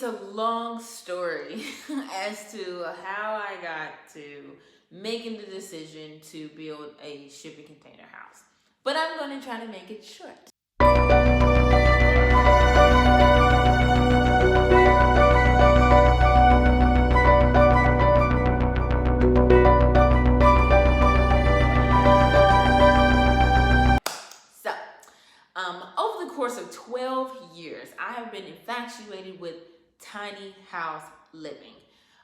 It's a long story as to how I got to making the decision to build a shipping container house. But I'm going to try to make it short. So, over the course of 12 years, I have been infatuated with tiny house living.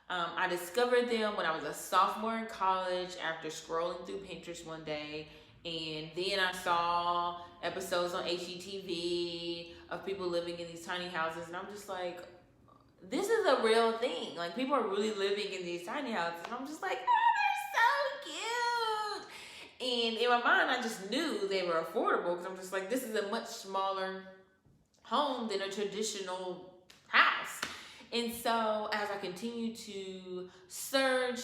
I discovered them when I was a sophomore in college after scrolling through Pinterest one day. And then I saw episodes on HGTV of people living in these tiny houses. And I'm just like, this is a real thing. Like, people are really living in these tiny houses. And I'm just like, oh, they're so cute. And in my mind, I just knew they were affordable because I'm just like, this is a much smaller home than a traditional house. And so as I continue to search,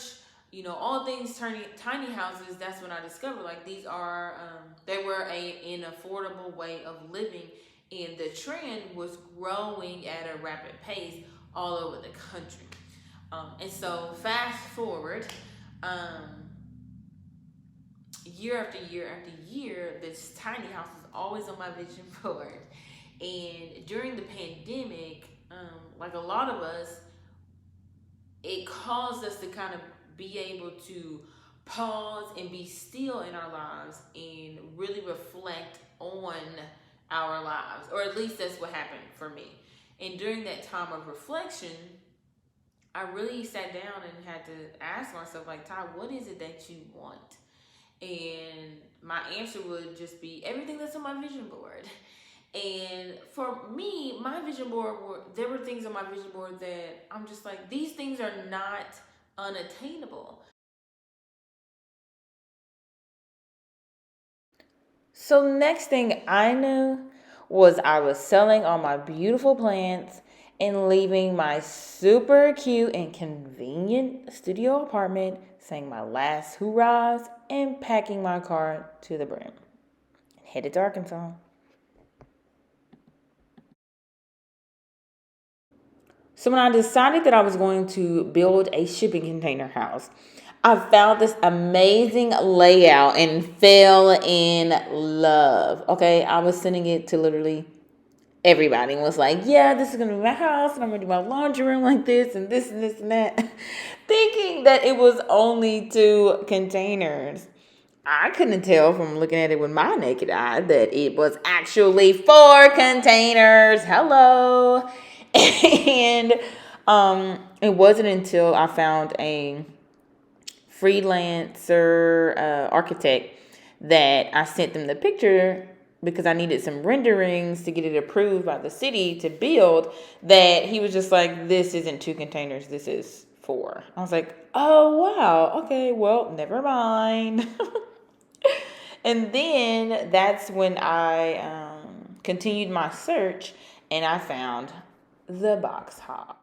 all things tiny houses, that's when I discovered like these are, they were an affordable way of living. And the trend was growing at a rapid pace all over the country. And so fast forward, year after year after year, this tiny house was always on my vision board. And during the pandemic, like a lot of us, it caused us to kind of be able to pause and be still in our lives and really reflect on our lives, or at least that's what happened for me. And during that time of reflection, I really sat down and had to ask myself, like, Ty, what is it that you want? And my answer would just be everything that's on my vision board. And for me, my vision board, there were things on my vision board that I'm just like, these things are not unattainable. So next thing I knew was I was selling all my beautiful plants and leaving my super cute and convenient studio apartment, saying my last hoorahs and packing my car to the brim. Headed to Arkansas. So when I decided that I was going to build a shipping container house, I found this amazing layout and fell in love. Okay, I was sending it to literally everybody and was like, yeah, this is going to be my house and I'm going to do my laundry room like this and this and this and that. Thinking that it was only 2 containers. I couldn't tell from looking at it with my naked eye that it was actually 4 containers. Hello. And it wasn't until I found a freelancer architect that I sent them the picture because I needed some renderings to get it approved by the city to build, that he was just like, this isn't 2 containers, this is 4. I was like, oh, wow. Okay, well, never mind. And then that's when I continued my search and I found the box hop.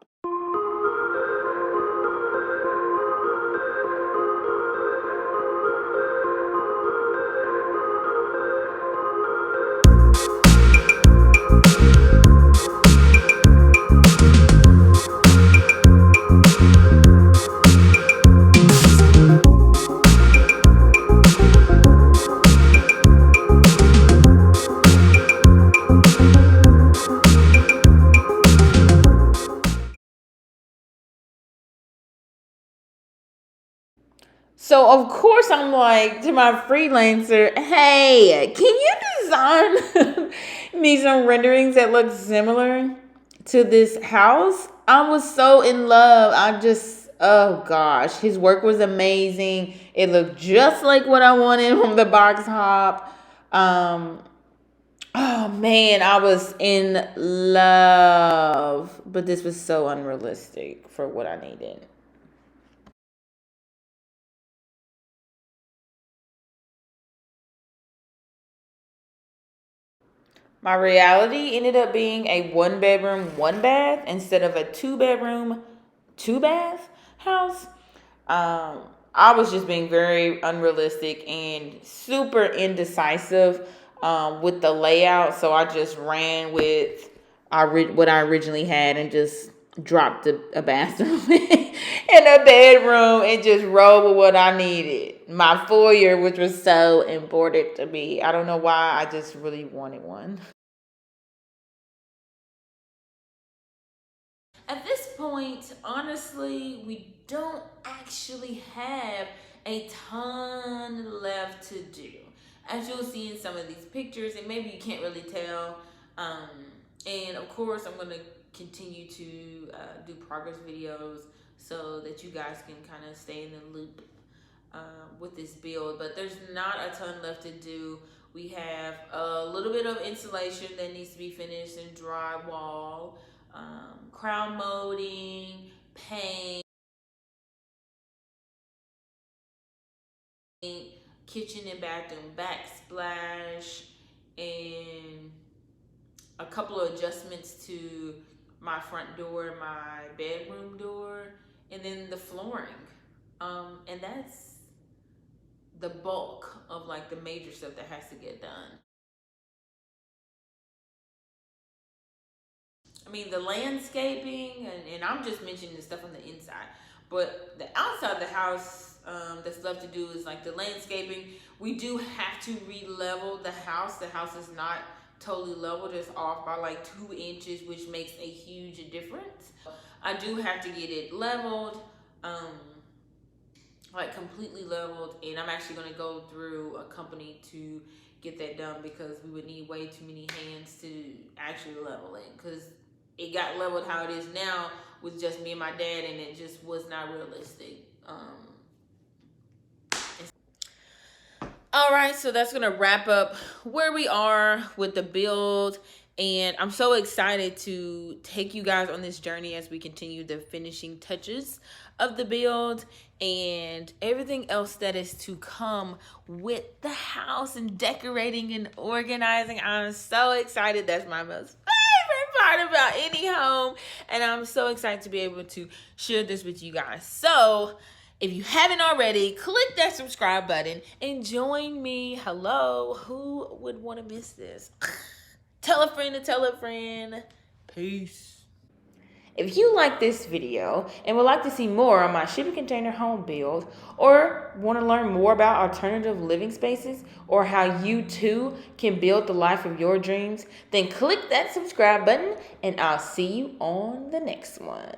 So of course I'm like to my freelancer, hey, can you design me some renderings that look similar to this house? I was so in love. Oh gosh, his work was amazing. It looked just like what I wanted from the box hop. Oh man, I was in love. But this was so unrealistic for what I needed. My reality ended up being a 1 bedroom, 1 bath instead of a 2 bedroom, 2 bath house. I was just being very unrealistic and super indecisive with the layout. So I just ran with what I originally had and just dropped a bathroom in a bedroom and just rolled with what I needed. My foyer, which was so important to me. I don't know why. I just really wanted one. At this point, honestly, we don't actually have a ton left to do. As you'll see in some of these pictures, and maybe you can't really tell. Um, and of course, I'm going to continue to do progress videos so that you guys can kind of stay in the loop with this build. But there's not a ton left to do. We have a little bit of insulation that needs to be finished and drywall, crown molding, paint, kitchen and bathroom backsplash, and a couple of adjustments to my front door, my bedroom door, and then the flooring. And that's the bulk of like the major stuff that has to get done. I mean, the landscaping, and I'm just mentioning the stuff on the inside, but the outside of the house that's left to do is like the landscaping. We do have to re-level the house. The house is not totally leveled, it's off by like 2 inches, which makes a huge difference. I do have to get it leveled, like completely leveled, and I'm actually going to go through a company to get that done because we would need way too many hands to actually level it, because it got leveled how it is now with just me and my dad, and it just was not realistic. All right, so that's gonna wrap up where we are with the build, and I'm so excited to take you guys on this journey as we continue the finishing touches of the build and everything else that is to come with the house and decorating and organizing. I'm so excited. That's my most favorite part about any home, and I'm so excited to be able to share this with you guys. So if you haven't already, click that subscribe button and join me. Hello, who would want to miss this? Tell a friend to tell a friend. Peace. If you like this video and would like to see more on my shipping container home build, or want to learn more about alternative living spaces, or how you too can build the life of your dreams, then click that subscribe button and I'll see you on the next one.